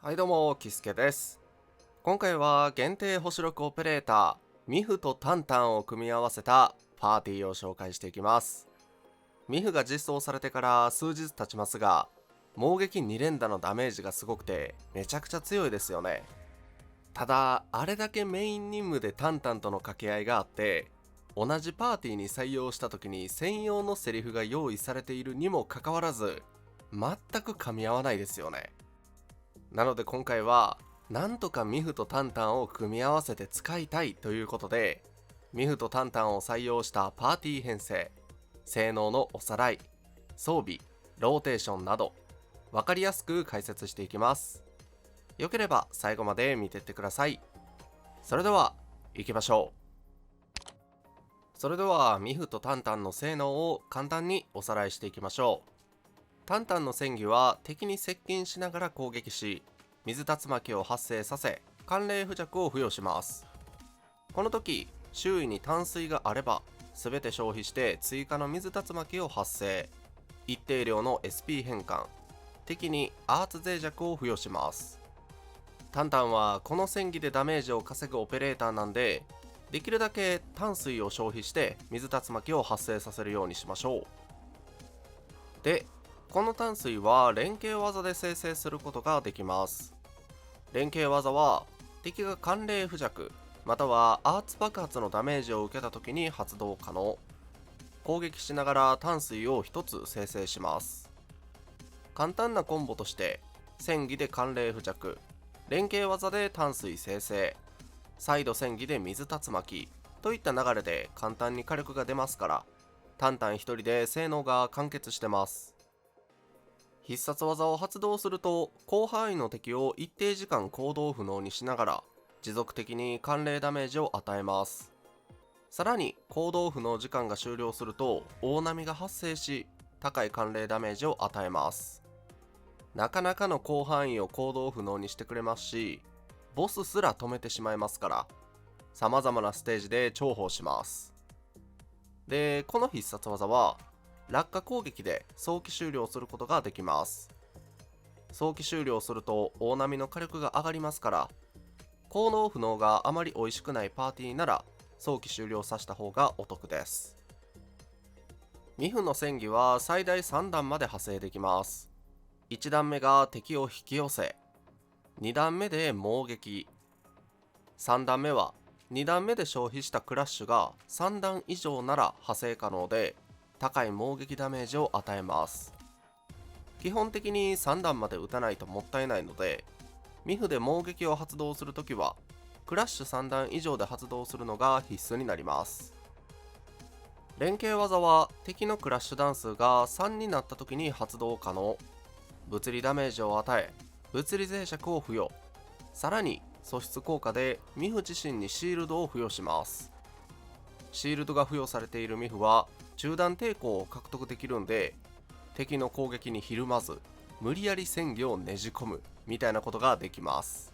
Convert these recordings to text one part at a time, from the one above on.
はいどうも、キスケです。今回は限定星6オペレーター、ミフとタンタンを組み合わせたパーティーを紹介していきます。ミフが実装されてから数日経ちますが、猛撃2連打のダメージがすごくてめちゃくちゃ強いですよね。ただ、あれだけメイン任務でタンタンとの掛け合いがあって、同じパーティーに採用した時に専用のセリフが用意されているにもかかわらず、全く噛み合わないですよね。なので今回はなんとかミフとタンタンを組み合わせて使いたいということで、ミフとタンタンを採用したパーティー編成、性能のおさらい、装備、ローテーションなど分かりやすく解説していきます。よければ最後まで見てってください。それでは行きましょう。それではミフとタンタンの性能を簡単におさらいしていきましょう。タンタンの戦技は敵に接近しながら攻撃し、水竜巻を発生させ寒冷付着を付与します。この時周囲に淡水があれば全て消費して追加の水竜巻を発生、一定量の SP 変換、敵にアーツ脆弱を付与します。タンタンはこの戦技でダメージを稼ぐオペレーターなんで、できるだけ淡水を消費して水竜巻を発生させるようにしましょう。で、この淡水は連携技で生成することができます。連携技は敵が寒冷付着またはアーツ爆発のダメージを受けた時に発動可能。攻撃しながら淡水を1つ生成します。簡単なコンボとして、戦技で寒冷付着、連携技で淡水生成、再度戦技で水竜巻といった流れで簡単に火力が出ますから、タンタン1人で性能が完結してます。必殺技を発動すると広範囲の敵を一定時間行動不能にしながら持続的に寒冷ダメージを与えます。さらに行動不能時間が終了すると大波が発生し、高い寒冷ダメージを与えます。なかなかの広範囲を行動不能にしてくれますし、ボスすら止めてしまいますから、様々なステージで重宝します。で、この必殺技は落下攻撃で早期終了することができます。早期終了すると大波の火力が上がりますから、行動不能があまり美味しくないパーティーなら早期終了させた方がお得です。ミフの戦技は最大3段まで派生できます。1段目が敵を引き寄せ、2段目で猛撃、3段目は2段目で消費したクラッシュが3段以上なら派生可能で、高い猛撃ダメージを与えます。基本的に3段まで打たないともったいないので、ミフで猛撃を発動するときはクラッシュ3段以上で発動するのが必須になります。連携技は敵のクラッシュ段数が3になった時に発動可能。物理ダメージを与え、物理脆弱を付与、さらに素質効果でミフ自身にシールドを付与します。シールドが付与されているミフは中段抵抗を獲得できるんで、敵の攻撃にひるまず無理やり戦技をねじ込むみたいなことができます。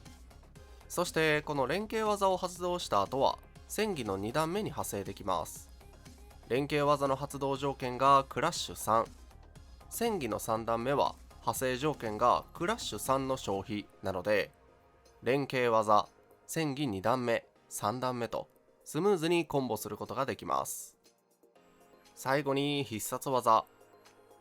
そしてこの連携技を発動した後は戦技の2段目に派生できます。連携技の発動条件がクラッシュ3、戦技の3段目は派生条件がクラッシュ3の消費なので、連携技、戦技2段目、3段目とスムーズにコンボすることができます。最後に必殺技。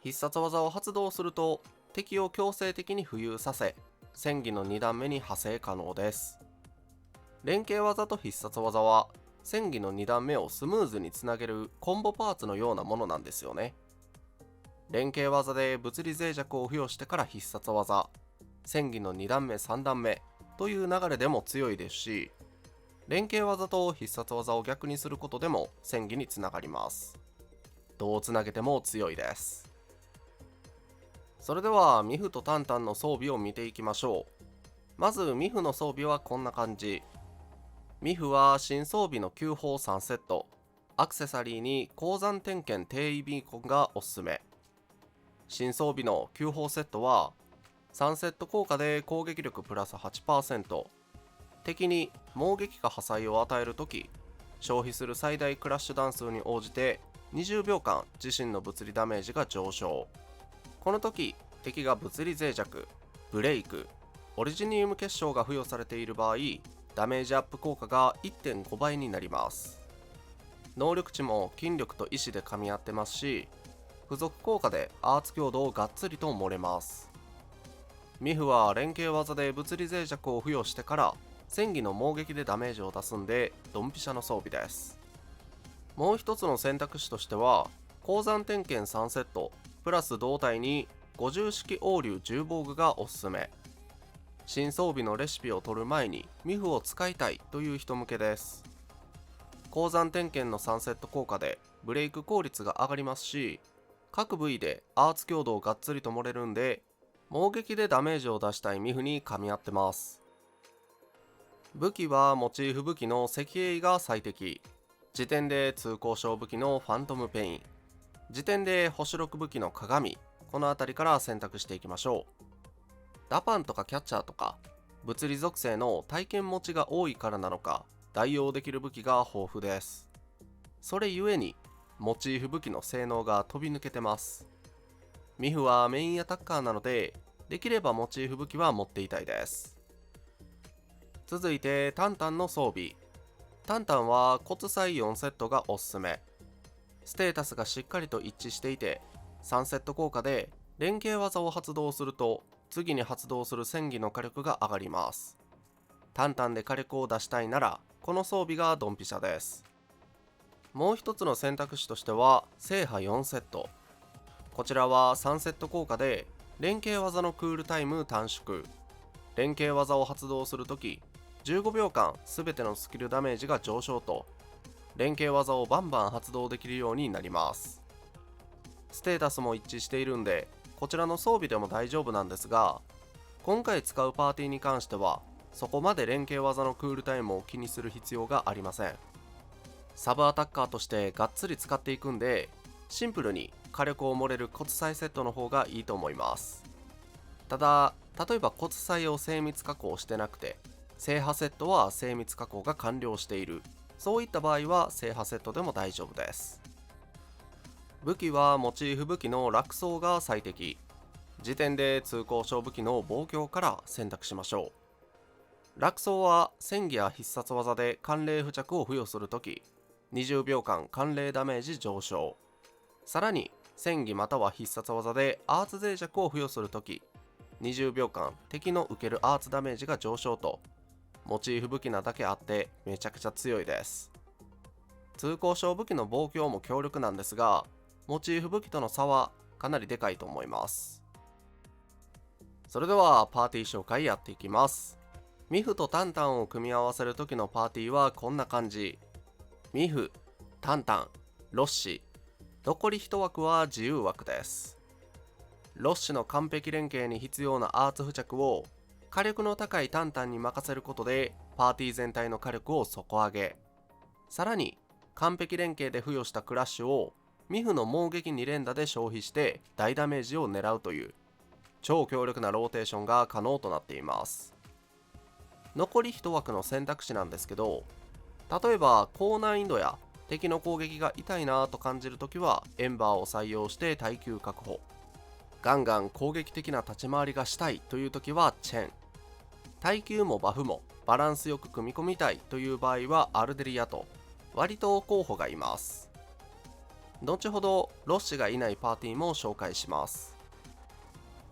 必殺技を発動すると敵を強制的に浮遊させ、戦技の2段目に派生可能です。連携技と必殺技は戦技の2段目をスムーズにつなげるコンボパーツのようなものなんですよね。連携技で物理脆弱を付与してから必殺技、戦技の2段目3段目という流れでも強いですし、連携技と必殺技を逆にすることでも戦技につながります。どうつなげても強いです。それではミフとタンタンの装備を見ていきましょう。まずミフの装備はこんな感じ。ミフは新装備の旧砲3セット、アクセサリーに鉱山点検定位ビーコンがおすすめ。新装備の旧砲セットは3セット効果で攻撃力プラス 8%、 敵に猛撃か破砕を与えるとき消費する最大クラッシュ段数に応じて20秒間自身の物理ダメージが上昇。この時敵が物理脆弱、ブレイク、オリジニウム結晶が付与されている場合、ダメージアップ効果が 1.5 倍になります。能力値も筋力と意志で噛み合ってますし、付属効果でアーツ強度をがっつりと盛れます。ミフは連携技で物理脆弱を付与してから戦技の猛撃でダメージを出すんでドンピシャの装備です。もう一つの選択肢としては鉱山点検3セットプラス胴体に50式王竜重防具がおすすめ。新装備のレシピを取る前にミフを使いたいという人向けです。鉱山点検の3セット効果でブレイク効率が上がりますし、各部位でアーツ強度をがっつりと盛れるんで、猛撃でダメージを出したいミフに噛み合ってます。武器はモチーフ武器の石英が最適。時点で通行証武器のファントムペイン。時点で星6武器の鏡。この辺りから選択していきましょう。ダパンとかキャッチャーとか物理属性の体験持ちが多いからなのか、代用できる武器が豊富です。それゆえにモチーフ武器の性能が飛び抜けてます。ミフはメインアタッカーなので、できればモチーフ武器は持っていたいです。続いてタンタンの装備。タンタンは骨砕4セットがおすすめ。ステータスがしっかりと一致していて、3セット効果で連携技を発動すると次に発動する戦技の火力が上がります。タンタンで火力を出したいならこの装備がドンピシャです。もう一つの選択肢としては制覇4セット。こちらは3セット効果で連携技のクールタイム短縮。連携技を発動するとき15秒間全てのスキルダメージが上昇と、連携技をバンバン発動できるようになります。ステータスも一致しているんでこちらの装備でも大丈夫なんですが、今回使うパーティーに関してはそこまで連携技のクールタイムを気にする必要がありません。サブアタッカーとしてがっつり使っていくんで、シンプルに火力を盛れる骨砕セットの方がいいと思います。ただ、例えば骨砕を精密加工してなくて制覇セットは精密加工が完了している、そういった場合は制覇セットでも大丈夫です。武器はモチーフ武器の落装が最適。時点で通行証武器の望郷から選択しましょう。落装は戦技や必殺技で寒冷付着を付与するとき20秒間寒冷ダメージ上昇。さらに戦技または必殺技でアーツ脆弱を付与するとき20秒間敵の受けるアーツダメージが上昇と、モチーフ武器なだけあってめちゃくちゃ強いです。通行証武器の望郷も強力なんですが、モチーフ武器との差はかなりでかいと思います。それではパーティー紹介やっていきます。ミフとタンタンを組み合わせる時のパーティーはこんな感じ。ミフ、タンタン、ロッシ。残り1枠は自由枠です。ロッシの完璧連携に必要なアーツ付着を火力の高いタンタンに任せることでパーティー全体の火力を底上げ。さらに完璧連携で付与したクラッシュをミフの猛撃2連打で消費して大ダメージを狙うという超強力なローテーションが可能となっています。残り1枠の選択肢なんですけど、例えば高難易度や敵の攻撃が痛いなと感じるときはエンバーを採用して耐久確保。ガンガン攻撃的な立ち回りがしたいというときはチェン。耐久もバフもバランスよく組み込みたいという場合はアルデリアと割と候補がいます。後ほどロッシがいないパーティーも紹介します。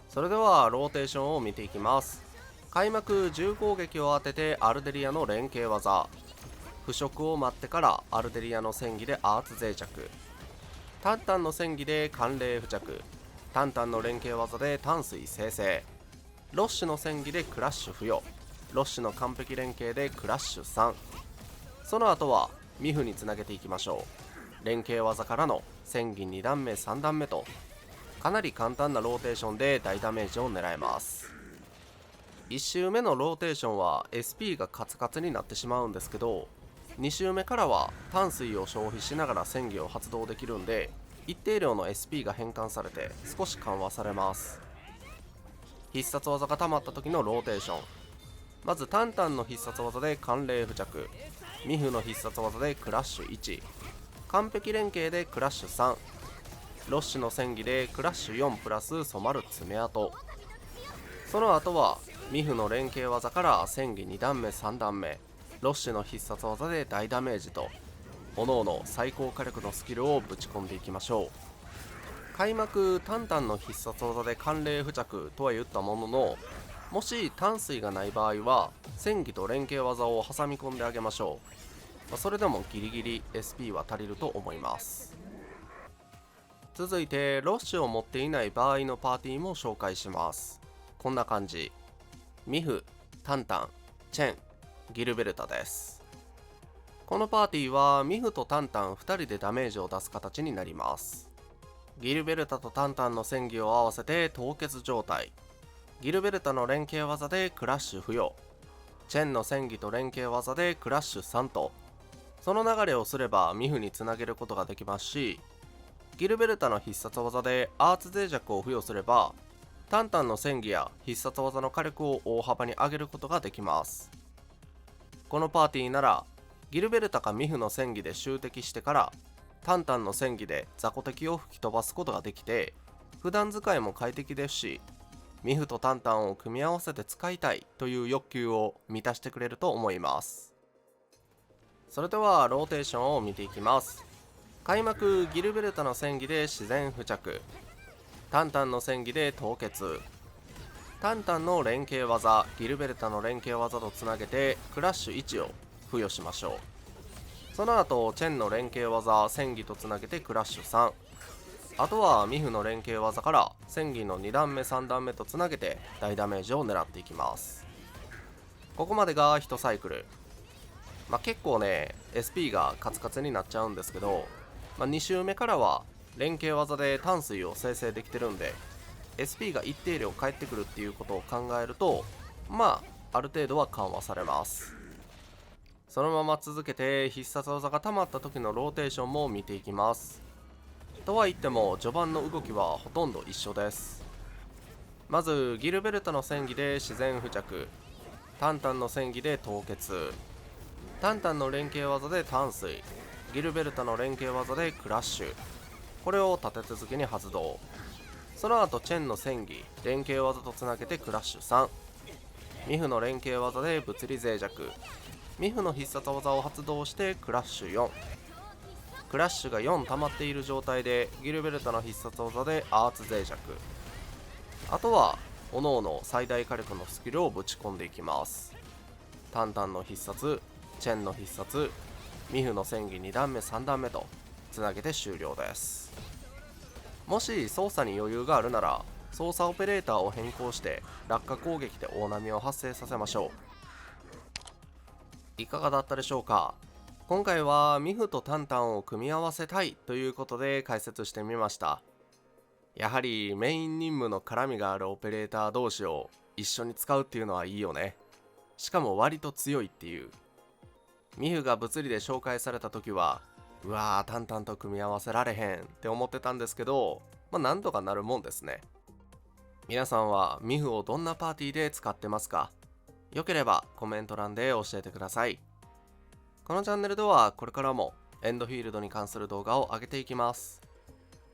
それではローテーションを見ていきます。開幕重攻撃を当ててアルデリアの連携技。腐食を待ってからアルデリアの戦技でアーツ脆弱。タンタンの戦技で寒冷付着。タンタンの連携技で淡水生成。ロッシュの戦技でクラッシュ付与。ロッシュの完璧連携でクラッシュ3。その後はミフにつなげていきましょう。連携技からの戦技2段目3段目とかなり簡単なローテーションで大ダメージを狙えます。1周目のローテーションは SP がカツカツになってしまうんですけど、2周目からは淡水を消費しながら戦技を発動できるんで一定量の SP が変換されて少し緩和されます。必殺技が溜まった時のローテーション。まずタンタンの必殺技で寒冷付着、ミフの必殺技でクラッシュ1、完璧連携でクラッシュ3、ロッシュの戦技でクラッシュ4プラス染まる爪痕。その後はミフの連携技から戦技2段目3段目、ロッシュの必殺技で大ダメージと、各々最高火力のスキルをぶち込んでいきましょう。開幕タンタンの必殺技で寒冷付着とは言ったものの、もし淡水がない場合は戦技と連携技を挟み込んであげましょう。それでもギリギリ SP は足りると思います。続いてロッシュを持っていない場合のパーティーも紹介します。こんな感じ。ミフ、タンタン、チェン、ギルベルタです。このパーティーはミフとタンタン2人でダメージを出す形になります。ギルベルタとタンタンの戦技を合わせて凍結状態、ギルベルタの連携技でクラッシュ付与、チェンの戦技と連携技でクラッシュ3と、その流れをすればミフにつなげることができますし、ギルベルタの必殺技でアーツ脆弱を付与すればタンタンの戦技や必殺技の火力を大幅に上げることができます。このパーティーならギルベルタかミフの戦技で襲撃してからタンタンの戦技で雑魚敵を吹き飛ばすことができて、普段使いも快適ですし、ミフとタンタンを組み合わせて使いたいという欲求を満たしてくれると思います。それではローテーションを見ていきます。開幕ギルベルタの戦技で自然付着、タンタンの戦技で凍結、タンタンの連携技ギルベルタの連携技とつなげてクラッシュ1を付与しましょう。その後チェンの連携技戦技とつなげてクラッシュ3、あとはミフの連携技から戦技の2段目3段目とつなげて大ダメージを狙っていきます。ここまでが1サイクル。結構ね SP がカツカツになっちゃうんですけど、2周目からは連携技で淡水を生成できてるんで SP が一定量返ってくるっていうことを考えると、ある程度は緩和されます。そのまま続けて必殺技が溜まった時のローテーションも見ていきます。とは言っても序盤の動きはほとんど一緒です。まずギルベルタの戦技で自然付着、タンタンの戦技で凍結、タンタンの連携技で淡水、ギルベルタの連携技でクラッシュ、これを立て続けに発動。その後チェンの戦技連携技とつなげてクラッシュ3、ミフの連携技で物理脆弱、ミフの必殺技を発動してクラッシュ4、クラッシュが4溜まっている状態でギルベルタの必殺技でアーツ脆弱、あとは各々最大火力のスキルをぶち込んでいきます。タンタンの必殺、チェンの必殺、ミフの戦技2段目3段目とつなげて終了です。もし操作に余裕があるなら操作オペレーターを変更して落下攻撃で大波を発生させましょう。いかがだったでしょうか。今回はミフとタンタンを組み合わせたいということで解説してみました。やはりメイン任務の絡みがあるオペレーター同士を一緒に使うっていうのはいいよね。しかも割と強いっていう。ミフが物理で紹介された時はうわータンタンと組み合わせられへんって思ってたんですけど、なんとかなるもんですね。皆さんはミフをどんなパーティーで使ってますか？よければコメント欄で教えてください。このチャンネルではこれからもエンドフィールドに関する動画を上げていきます。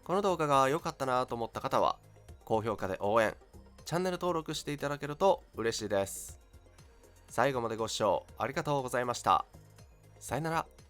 この動画が良かったなと思った方は高評価で応援、チャンネル登録していただけると嬉しいです。最後までご視聴ありがとうございました。さよなら。